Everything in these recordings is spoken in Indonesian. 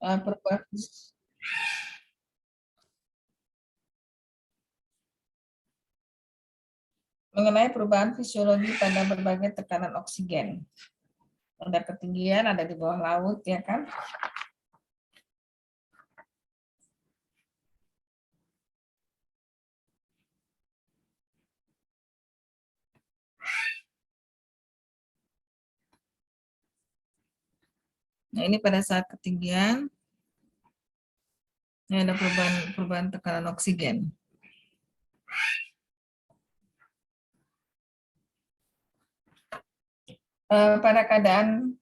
perubahan mengenai perubahan fisiologi pada berbagai tekanan oksigen. Ada ketinggian, ada di bawah laut, ya kan? Nah, ini pada saat ketinggian, ini ada perubahan tekanan oksigen. Pada keadaan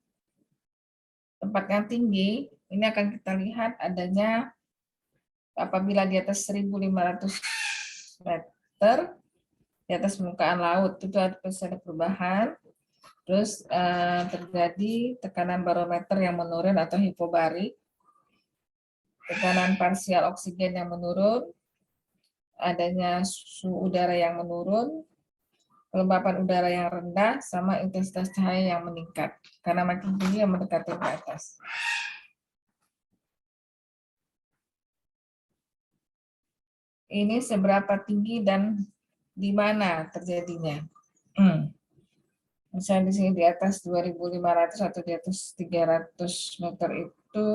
tempat yang tinggi, ini akan kita lihat adanya apabila di atas 1.500 meter di atas permukaan laut itu ada perubahan. Terus terjadi tekanan barometer yang menurun atau hipobarik, tekanan parsial oksigen yang menurun, adanya suhu udara yang menurun, kelembapan udara yang rendah, sama intensitas cahaya yang meningkat karena makin tinggi yang mendekati ke atas. Ini seberapa tinggi dan di mana terjadinya? Misalnya di sini di atas 2.500 atau di atas 300 meter itu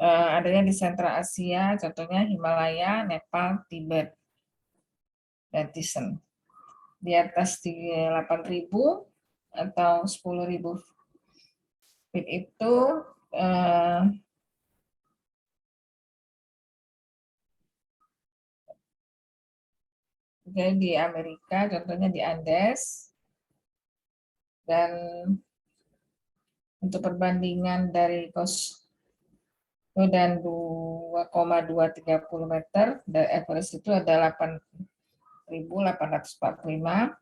adanya di sentra Asia, contohnya Himalaya, Nepal, Tibet, dan Tisen. Di atas 8.000 atau 10.000 feet itu jadi di Amerika, contohnya di Andes, dan untuk perbandingan dari dan 2,230 meter, dari Everest itu ada 8.845,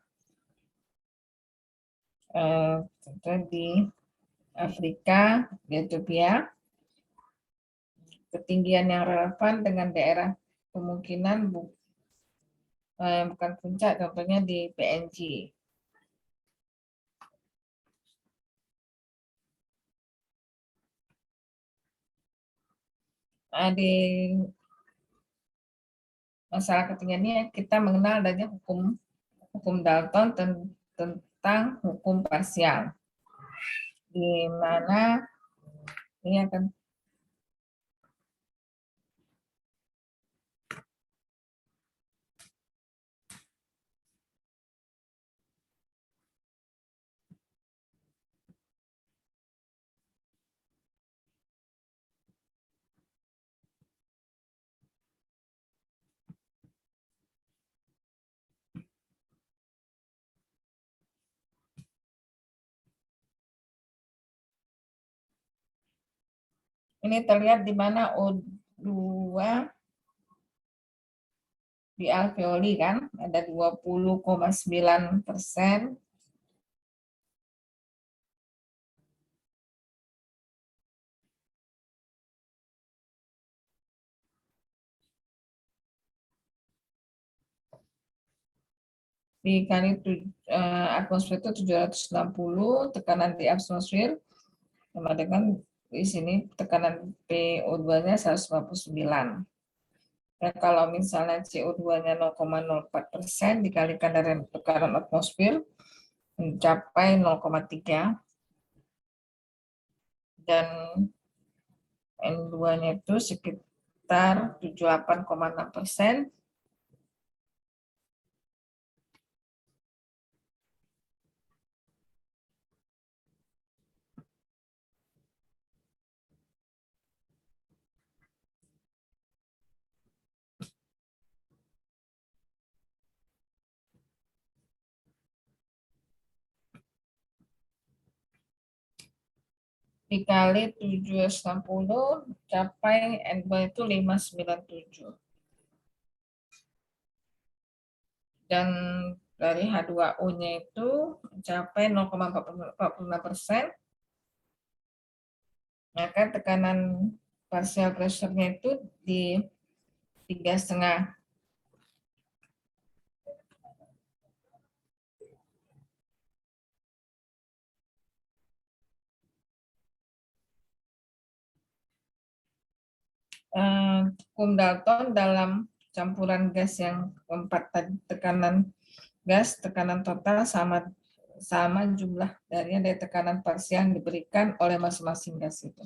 contohnya di Afrika, di Ethiopia, ketinggian yang relevan dengan daerah kemungkinan bukan puncak, contohnya di PNG. Di masalah ketinggian ini kita mengenal adanya hukum Dalton tentang hukum parsial, di mana ini akan ini terlihat di mana O2 di alveoli kan ada 20,9%. Dikali atmosfer itu 760, tekanan di atmosfer sama dengan di sini tekanan PO2-nya 159. Dan kalau misalnya CO2-nya 0,04% dikalikan dari tekanan atmosfer mencapai 0,3, dan N2-nya itu sekitar 78,6%. Dikali 760 capai N2 itu 597. Dan dari H2O-nya itu mencapai 0,46%, maka tekanan partial pressure-nya itu di 3,5. Hukum Dalton dalam campuran gas yang keempat tadi, tekanan gas, tekanan total sama jumlah dari tekanan parsial yang diberikan oleh masing-masing gas itu.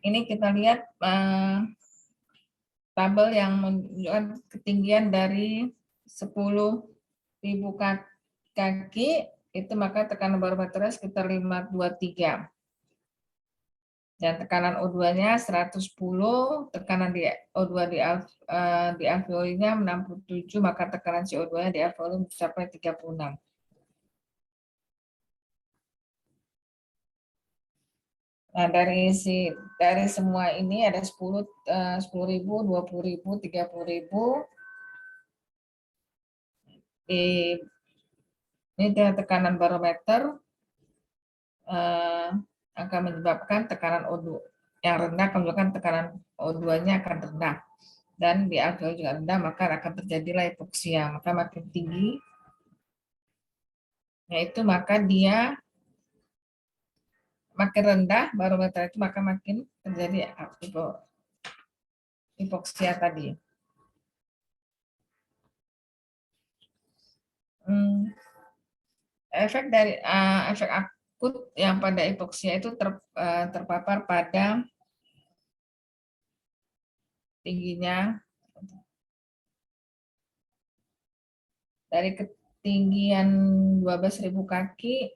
Ini kita lihat tabel yang menunjukkan ketinggian dari 10.000 kaki, itu maka tekanan barometernya sekitar 523. Dan tekanan O2-nya 110, tekanan di O2 di alveolinya 67, maka tekanan CO2-nya di alveoli mencapai 36. Nah, dari semua ini ada 10.000, 20.000, 30.000. Ini tekanan barometer akan menyebabkan tekanan O2 yang rendah, akan menyebabkan tekanan O2-nya akan rendah. Dan di alveoli juga rendah, maka akan terjadilah hipoksia. Maka makin tinggi, yaitu maka dia makin rendah barometer itu, maka makin terjadi hipoksia tadi. Efek akut yang pada hipoksia itu terpapar pada tingginya dari ketinggian 12.000 kaki,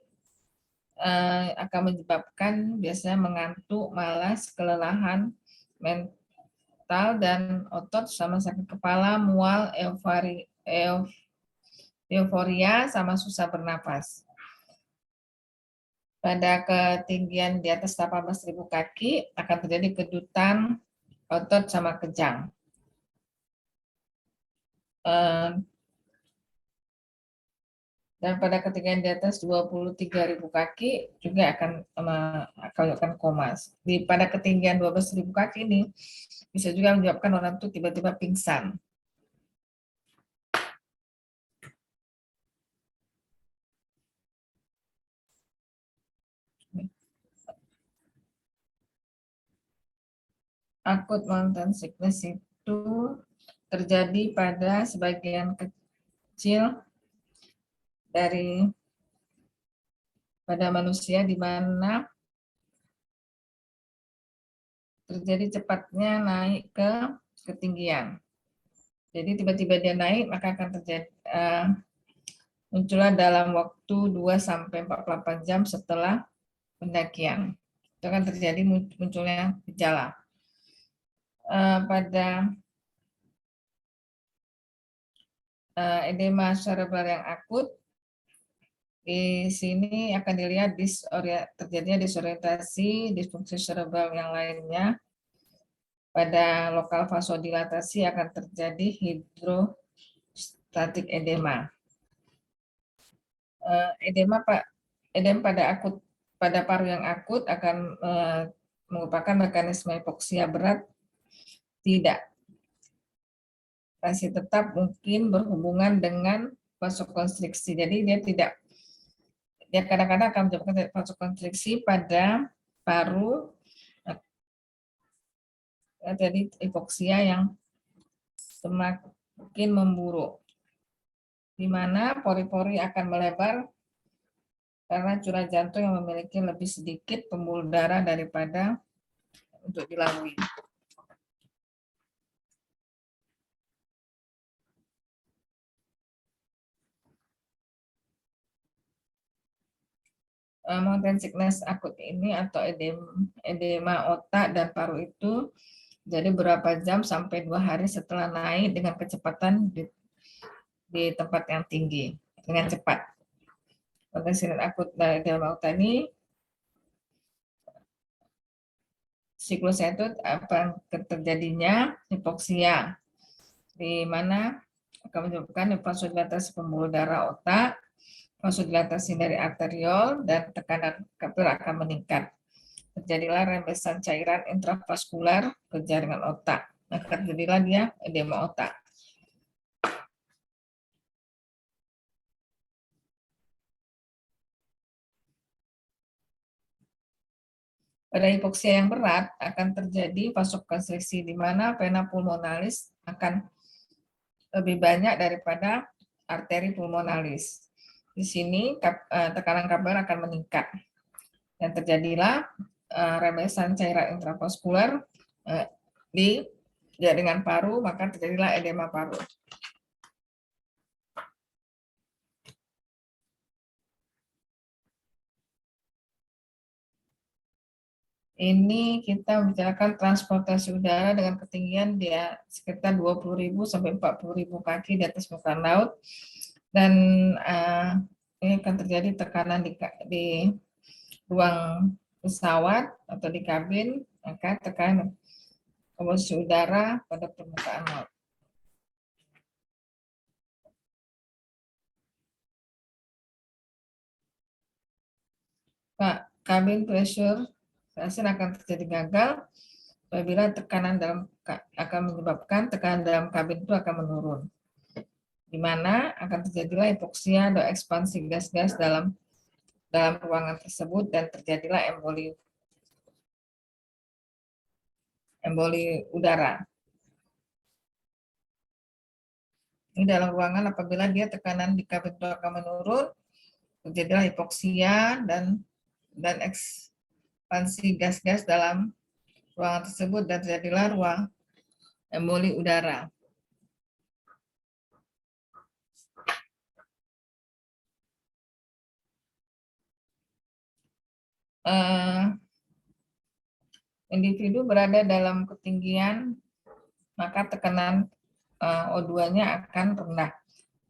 akan menyebabkan biasanya mengantuk, malas, kelelahan mental dan otot, sama sakit kepala, mual, euforia, sama susah bernapas. Pada ketinggian di atas 18.000 kaki akan terjadi kedutan otot sama kejang. Dan pada ketinggian di atas 23.000 kaki juga akan komas. Pada ketinggian 12.000 kaki ini bisa juga menyebabkan orang itu tiba-tiba pingsan. Acute mountain sickness itu terjadi pada sebagian kecil pada manusia, di mana terjadi cepatnya naik ke ketinggian. Jadi tiba-tiba dia naik, maka akan terjadi munculnya dalam waktu 2-48 jam setelah pendakian. Itu akan terjadi munculnya gejala. Pada edema cerebral yang akut, di sini akan dilihat terjadinya disorientasi, disfungsi cerebral yang lainnya. Pada lokal vasodilatasi akan terjadi hidrostatik edema. Edema pada paru yang akut akan merupakan mekanisme hipoksia berat tidak. Masih tetap mungkin berhubungan dengan vasokonstriksi. Jadi dia kadang-kadang akan menyebabkan vasokonstriksi pada paru, jadi hipoksia yang semakin memburuk, di mana pori-pori akan melebar karena curah jantung yang memiliki lebih sedikit pembuluh darah daripada untuk dilalui. Mountain sickness akut ini atau edema otak dan paru itu jadi berapa jam sampai 2 hari setelah naik dengan kecepatan di tempat yang tinggi dengan cepat. Mountain sickness akut dari edema otak ini siklusnya itu apa terjadinya hipoksia, di mana akan menyebabkan vasodilatasi pembuluh darah otak, vasodilatasi dari arteriol, dan tekanan kapil akan meningkat. Terjadilah rembesan cairan intravaskular ke jaringan otak. Nah, terjadilah dia edema otak. Pada hipoksia yang berat akan terjadi vasokonstriksi, di mana vena pulmonalis akan lebih banyak daripada arteri pulmonalis. Di sini tekanan kapilner akan meningkat dan terjadilah remesan cairan intravaskular di jaringan paru, maka terjadilah edema paru. Ini kita membicarakan transportasi udara dengan ketinggian dia sekitar 20.000 sampai 40.000 kaki di atas permukaan laut, dan ini akan terjadi tekanan di ruang pesawat atau di kabin, maka tekanan komposisi udara pada permukaan laut. Cabin pressure akan terjadi gagal apabila tekanan akan menyebabkan tekanan dalam kabin itu akan menurun, di mana akan terjadilah hipoksia atau ekspansi gas-gas dalam ruangan tersebut dan terjadilah emboli udara. Ini dalam ruangan apabila dia tekanan di kabin itu akan menurun, terjadilah hipoksia dan ekspansi gas-gas dalam ruangan tersebut dan terjadilah ruang emboli udara. Individu berada dalam ketinggian, maka tekanan O2-nya akan rendah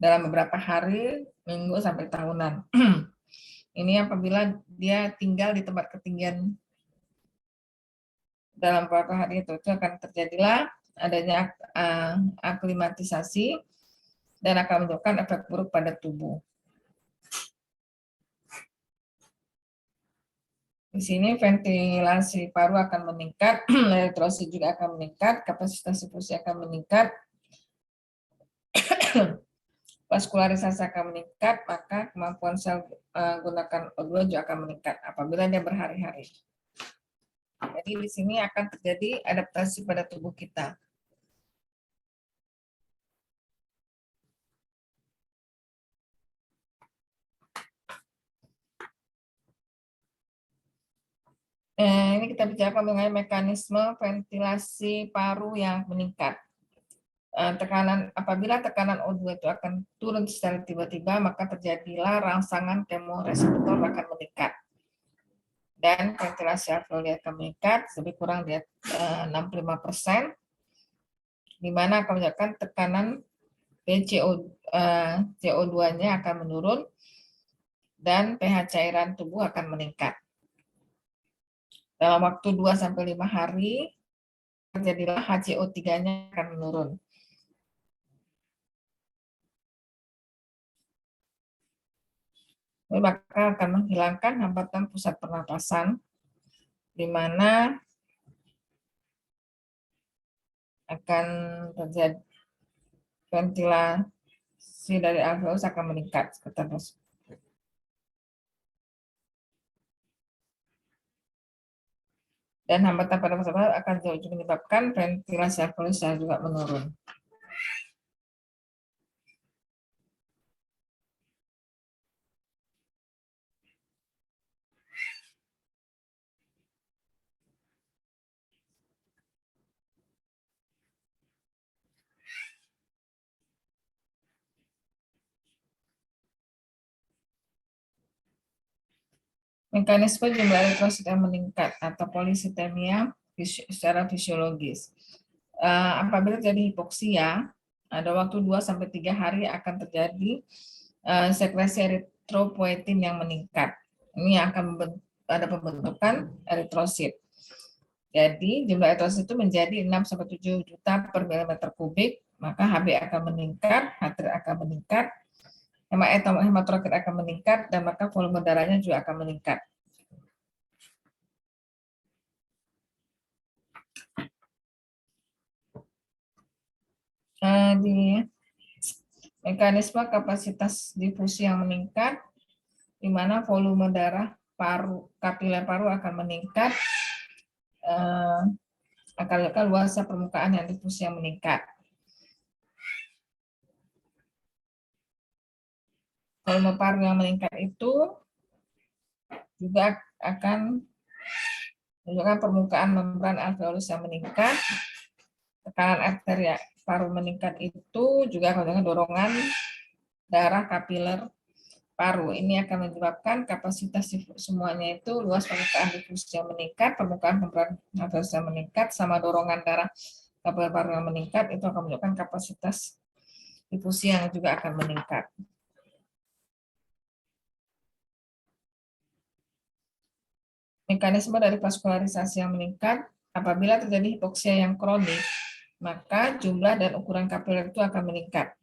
dalam beberapa hari, minggu, sampai tahunan. Ini apabila dia tinggal di tempat ketinggian dalam beberapa hari itu akan terjadilah adanya aklimatisasi dan akan menyebabkan efek buruk pada tubuh. Di sini ventilasi paru akan meningkat, eritrosit juga akan meningkat, kapasitas difusi akan meningkat, vaskularisasi akan meningkat, maka kemampuan sel gunakan O2 juga akan meningkat apabila dia berhari-hari. Jadi di sini akan terjadi adaptasi pada tubuh kita. Ini kita bicara mengenai mekanisme ventilasi paru yang meningkat. Apabila tekanan O2 itu akan turun secara tiba-tiba, maka terjadilah rangsangan kemoreseptor akan meningkat. Dan ventilasi alveoli akan meningkat lebih kurang di 65%, di mana akan menyebabkan tekanan CO2-nya akan menurun dan pH cairan tubuh akan meningkat. Dalam waktu 2-5 hari, terjadilah HCO3-nya akan menurun. Maka akan menghilangkan hambatan pusat pernapasan, di mana akan terjadi ventilasi dari alveolus akan meningkat sekitar dan hambatan pada pernapasan akan juga menyebabkan ventilasi alveolus juga menurun. Mekanisme jumlah eritrosit yang meningkat atau polisitemia secara fisiologis. Apabila terjadi hipoksia, ada waktu 2-3 hari akan terjadi sekresi eritropoietin yang meningkat. Ini akan ada pembentukan eritrosit. Jadi jumlah eritrosit itu menjadi 6-7 juta per milimeter kubik, maka Hb akan meningkat, H3 akan meningkat, hematokrit akan meningkat, dan maka volume darahnya juga akan meningkat. Di mekanisme kapasitas difusi yang meningkat, di mana volume darah kapiler paru akan meningkat, akan menunjukkan luas permukaan yang difusi yang meningkat. Volume paru yang meningkat itu juga akan menunjukkan permukaan membran alveolus yang meningkat. Tekanan arteria paru meningkat itu juga akan menunjukkan dorongan darah kapiler paru. Ini akan menyebabkan kapasitas semuanya itu luas permukaan difus yang meningkat, permukaan membran alveolus yang meningkat, sama dorongan darah kapiler paru yang meningkat, itu akan menunjukkan kapasitas difusi yang juga akan meningkat. Mekanisme dari vaskularisasi yang meningkat, apabila terjadi hipoksia yang kronik, maka jumlah dan ukuran kapiler itu akan meningkat.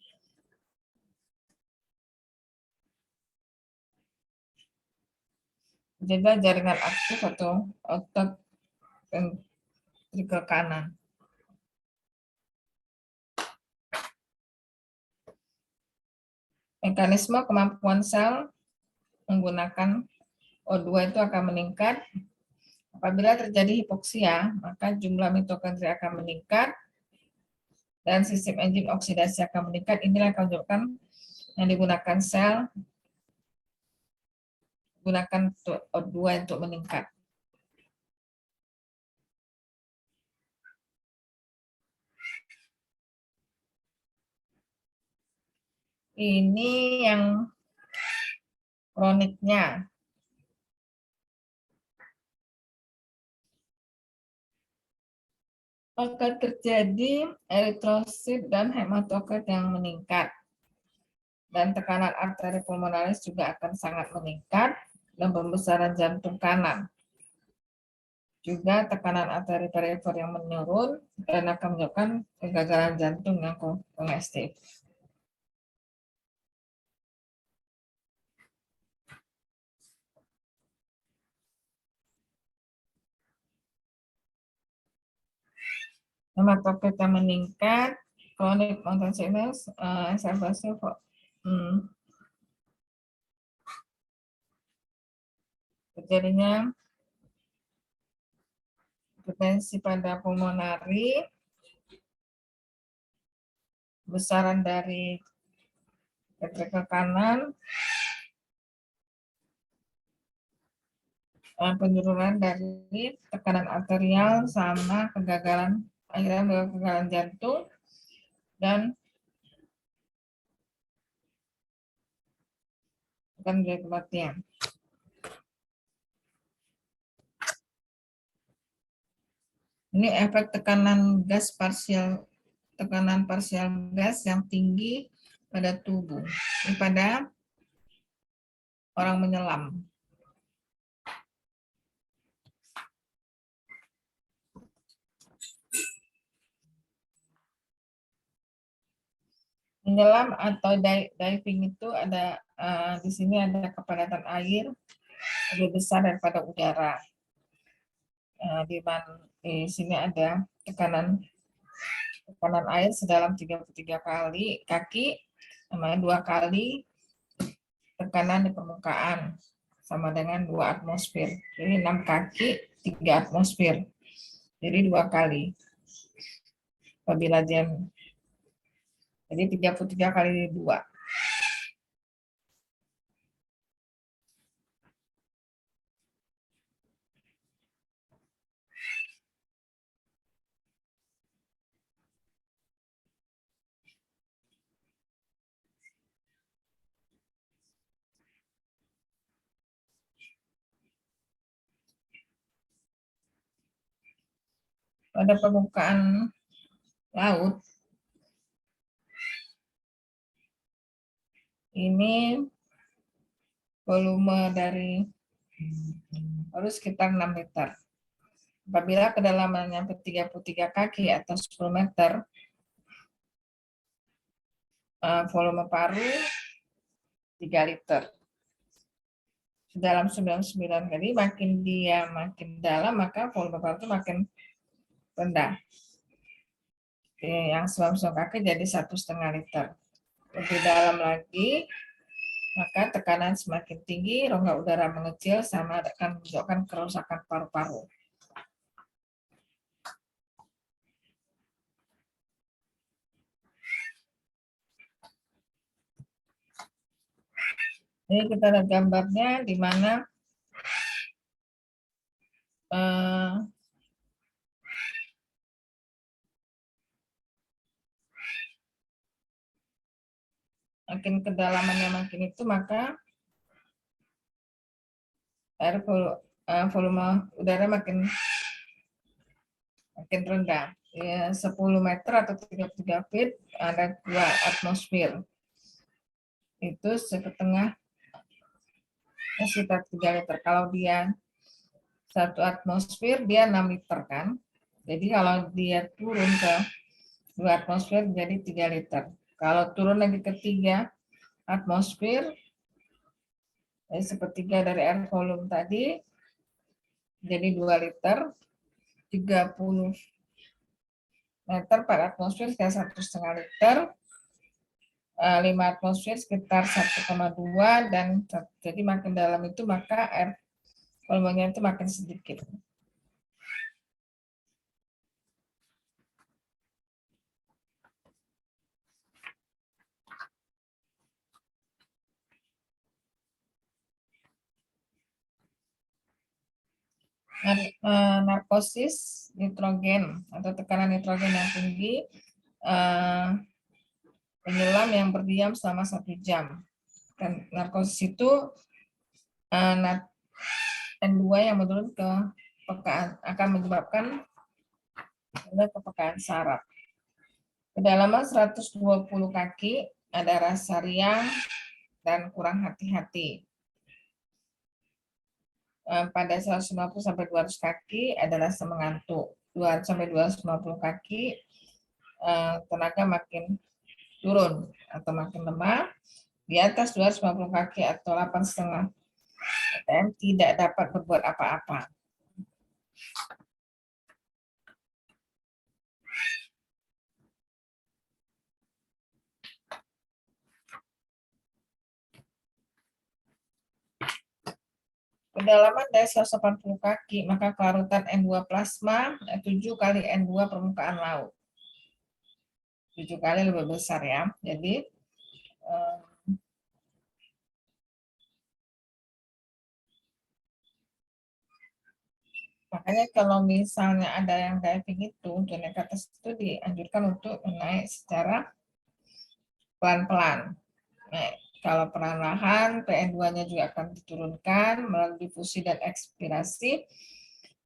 Jadi jaringan aktif atau otot ventrikel kanan. Mekanisme kemampuan sel menggunakan O2 itu akan meningkat. Apabila terjadi hipoksia, maka jumlah mitokondria akan meningkat dan sistem enzim oksidasi akan meningkat. Inilah yang akan menunjukkan yang digunakan sel gunakan O2 untuk meningkat. Ini yang kroniknya. Akan terjadi eritrosit dan hematokrit yang meningkat. Dan tekanan arteri pulmonaris juga akan sangat meningkat dan pembesaran jantung kanan. Juga tekanan arteri perifer yang menurun dan akan menyebabkan kegagalan jantung yang kongestif. Hematokrit yang meningkat, chronic mountain sickness, exacerbation terjadinya hipertensi pada pulmonari, besaran dari ventrikel kanan, penurunan dari tekanan arterial sama kegagalan akhirnya kegagalan jantung dan akan menjadi kematian. Ini efek tekanan parsial gas yang tinggi pada tubuh, ini pada orang menyelam. Menyelam atau diving itu ada di sini ada kepadatan air lebih besar daripada udara. Di sini ada tekanan air sedalam 33 kali kaki, sama 2 kali tekanan di permukaan, sama dengan 2 atmosfer. Jadi 6 kaki, 3 atmosfer. Jadi 2 kali. Apabila dia jadi 33 kali 2. Pada permukaan laut, ini volume dari harus sekitar 6 liter. Apabila kedalamannya sampai 33 kaki atau 10 meter, volume paru 3 liter. Dalam 99 kali, makin dia makin dalam, maka volume paru itu makin rendah. Yang 99 kaki jadi 1,5 liter. Lebih dalam lagi, maka tekanan semakin tinggi, rongga udara mengecil, sama akan menyebabkan kerusakan paru-paru. Jadi kita lihat gambarnya di mana makin kedalamannya makin itu, maka volume udara makin rendah. Ya, 10 meter atau 33 feet ada 2 atmosfer. Itu setengah sekitar 3 liter. Kalau dia 1 atmosfer, dia 6 liter kan. Jadi kalau dia turun ke 2 atmosfer jadi 3 liter. Kalau turun lagi ke 3 atmosfer, sepertiga dari air volume tadi, jadi 2 liter, 30 meter per atmosfer sekitar 1,5 liter, 5 atmosfer sekitar 1,2, dan jadi makin dalam itu maka air volumenya itu makin sedikit. Narkosis nitrogen atau tekanan nitrogen yang tinggi, penyelam yang berdiam selama 1 jam. Dan narkosis itu N2 yang menurun ke kepekaan akan menyebabkan kepekaan saraf. Kedalaman 120 kaki ada rasa riang dan kurang hati-hati. Pada 150 sampai 200 kaki ada rasa mengantuk. 200 sampai 250 kaki tenaga makin turun atau makin lemah. Di atas 250 kaki atau 8,5 atm tidak dapat berbuat apa-apa. Kedalaman dari 180 kaki, maka kelarutan N2 plasma 7 kali N2 permukaan laut. 7 kali lebih besar ya. Jadi makanya kalau misalnya ada yang diving itu untuk naik ke atas itu dianjurkan untuk naik secara pelan-pelan. Nah, kalau perlahan PN2-nya juga akan diturunkan melalui difusi dan ekspirasi,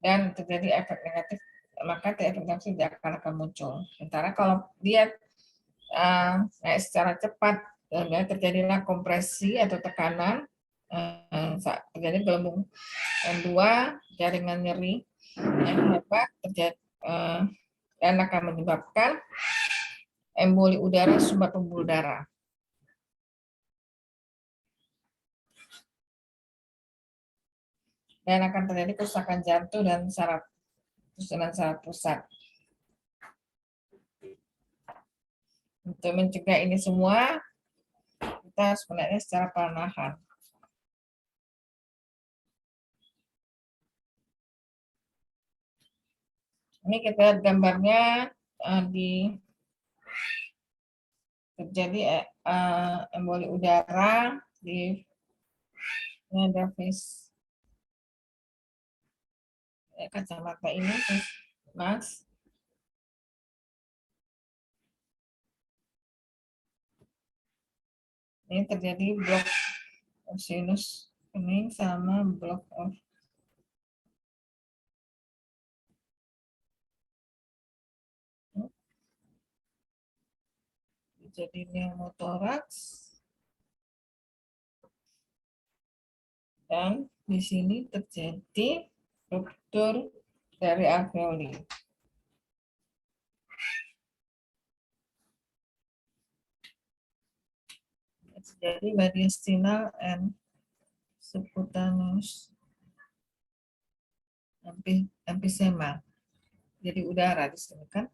dan terjadi efek negatif, maka efek negatif tidak akan muncul. Sementara kalau dia naik secara cepat, terjadilah kompresi atau tekanan, terjadi gelembung N2, jaringan nyeri yang hebat terjadi, dan akan menyebabkan emboli udara sumbat pembuluh darah. Dan akan terjadi kerusakan jantung dan saraf pusat. Untuk mencegah ini semua, kita harus melihatnya secara perlahan. Ini kita lihat gambarnya terjadi emboli udara di ada face kacamata ini, Mas. Ini terjadi block of sinus kening sama block of jadi pneumotoraks, dan di sini terjadi ruptur dari alveoli. Jadi mediastinal and subcutaneous emphysema. Jadi udara di sini kan.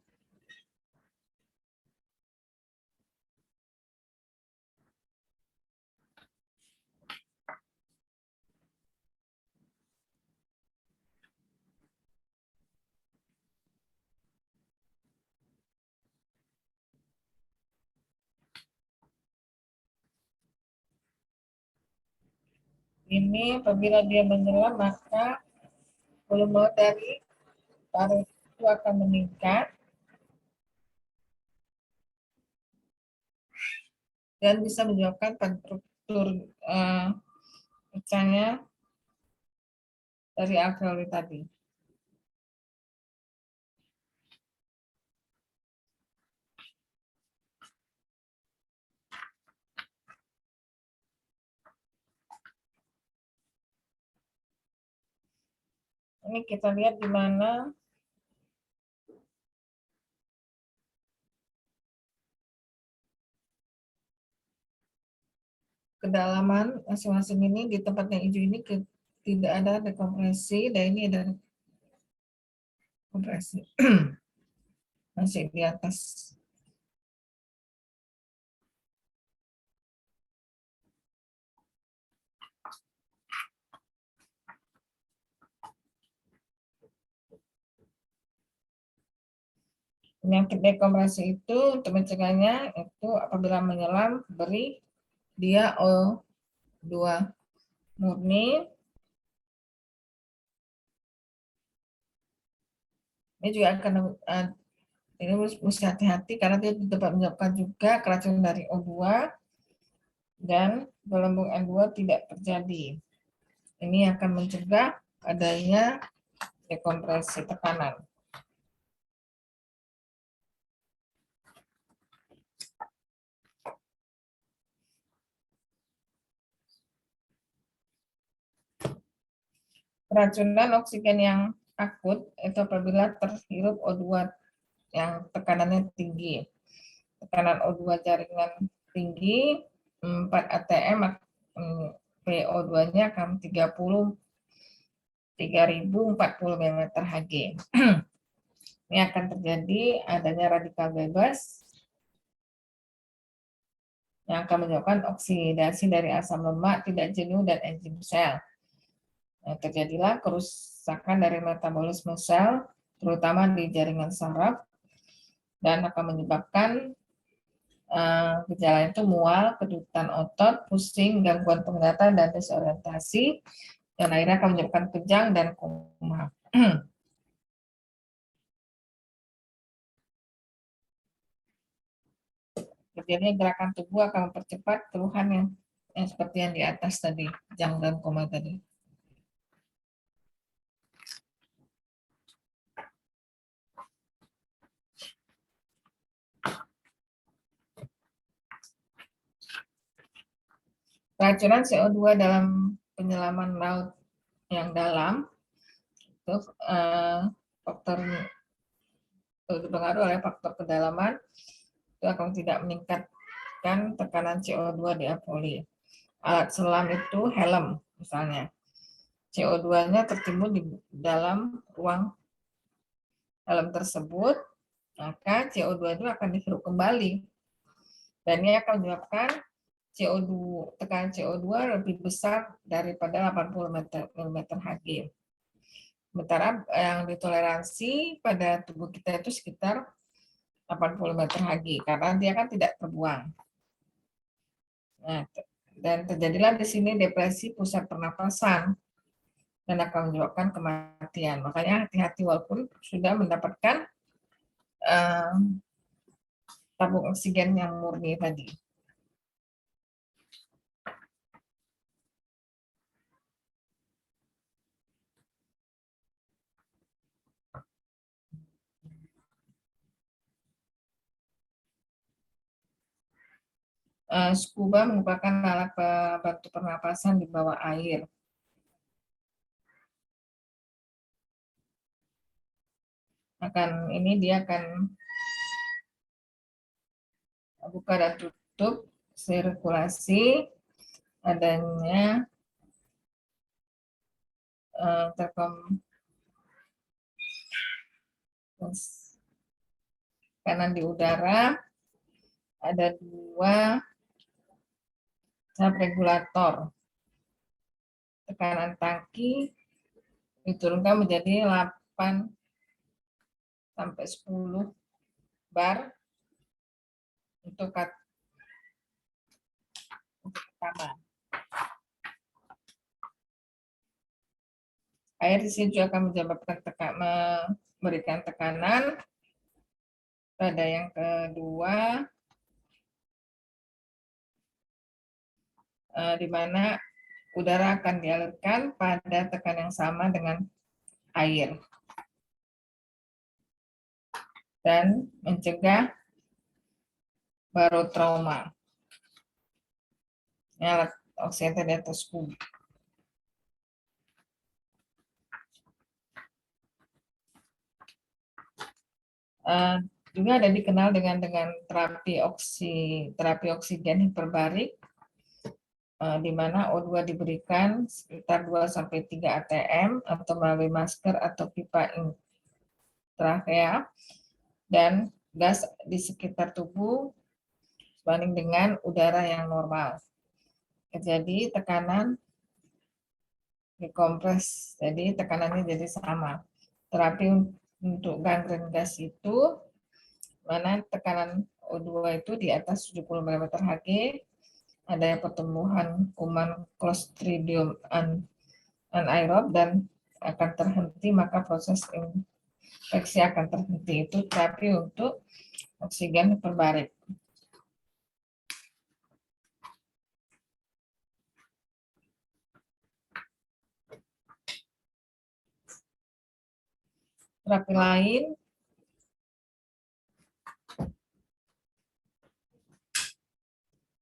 ini apabila dia menyelam maka volume dari paru itu akan meningkat dan bisa menyebabkan struktur pecahnya dari alveoli tadi. Ini kita lihat di mana kedalaman masing-masing ini di tempat yang hijau ini tidak ada dekompresi dan ini ada kompresi masih di atas. Penyakit dekompresi itu untuk mencegahnya itu apabila menyelam beri dia O2 murni. Ini juga akan ini mesti hati-hati karena dia dapat menyebabkan juga keracunan dari O2 dan gelembung N2 tidak terjadi. Ini akan mencegah adanya dekompresi tekanan. Keracunan oksigen yang akut itu apabila terhirup O2 yang tekanannya tinggi. Tekanan O2 jaringan tinggi 4 atm, PO2-nya akan 30.040 mmHg. Ini akan terjadi adanya radikal bebas yang akan menyebabkan oksidasi dari asam lemak tidak jenuh dan enzim sel. Nah, terjadilah kerusakan dari metabolisme sel, terutama di jaringan saraf, dan akan menyebabkan gejala itu mual, kedutan otot, pusing, gangguan penglihatan, dan desorientasi, dan akhirnya akan menyebabkan kejang dan koma. Terjadinya gerakan tubuh akan mempercepat keluhan yang seperti yang di atas tadi, kejang dan koma tadi. Keracunan CO2 dalam penyelaman laut yang dalam itu faktor dipengaruhi oleh faktor kedalaman itu akan tidak meningkatkan tekanan CO2 di apoli. Alat selam itu helm misalnya, CO2-nya tertimbun di dalam ruang helm tersebut, maka CO2 itu akan dihirup kembali dan ini akan menyebabkan CO2, tekanan CO2 lebih besar daripada 80 mmHg. Sementara yang ditoleransi pada tubuh kita itu sekitar 80 mmHg karena dia kan tidak terbuang. Nah, dan terjadilah di sini depresi pusat pernapasan dan akan menyebabkan kematian. Makanya hati-hati walaupun sudah mendapatkan tabung oksigen yang murni tadi. Scuba merupakan alat bantu pernapasan di bawah air. Ini dia akan buka dan tutup sirkulasi adanya tekanan di udara. Ada 2 regulator. Tekanan tangki diturunkan menjadi 8 sampai 10 bar untuk pertama. Air di sini juga akan memberikan tekanan. Pada yang kedua, di mana udara akan dialirkan pada tekanan yang sama dengan air dan mencegah barotrauma. Ini alat oksimeter di atas kubu. Juga ada dikenal dengan terapi oksigen hiperbarik, di mana O2 diberikan sekitar 2-3 atm atau melalui masker atau pipa intrakea, dan gas di sekitar tubuh sebanding dengan udara yang normal. Jadi tekanan dikompres, jadi tekanannya jadi sama. Terapi untuk gangren gas itu mana tekanan O2 itu di atas 70 mmHg, adanya pertumbuhan kuman Clostridium anaerob dan akan terhenti, maka proses infeksi akan terhenti. Itu terapi untuk oksigen hiperbarik.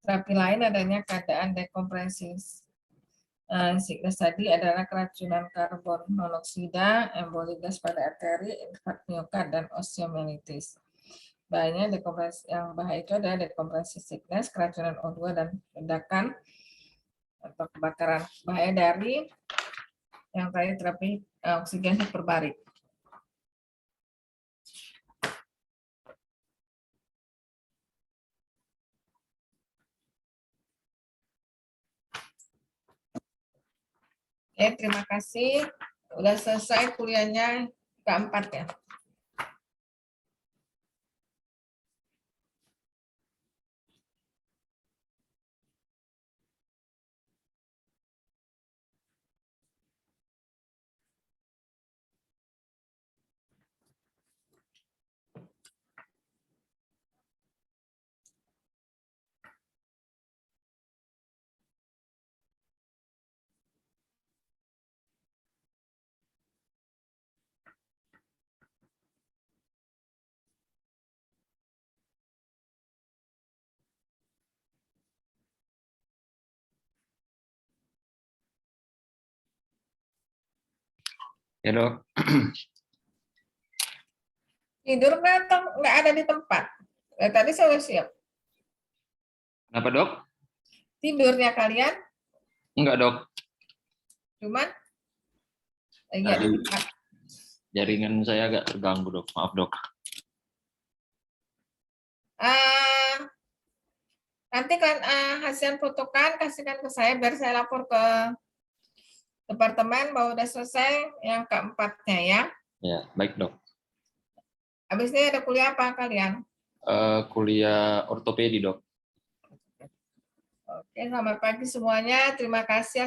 Terapi lain adanya keadaan dekompresi sickness tadi adalah keracunan karbon monoksida, emboli gas pada arteri, infark miokard, dan osteomyelitis. Bahayanya dekompresi, yang bahaya itu adalah dekompresi sickness, keracunan O2, dan ledakan atau kebakaran. Bahaya dari yang tadi terapi oksigen hiperbarik. Oke, terima kasih. Udah selesai kuliahnya keempat ya. Ya dok. Tidur nggak ada di tempat. Tadi saya udah siap. Kenapa dok? Tidurnya kalian? Enggak dok. Cuman nggak di tempat. Jaringan saya agak terganggu dok. Maaf dok. Nanti kan hasil fotokan kasihkan ke saya biar saya lapor ke departemen bahwa udah selesai yang keempatnya ya. Ya baik dok. Habis ini ada kuliah apa kalian? Kuliah ortopedi dok. Oke, selamat pagi semuanya. Terima kasih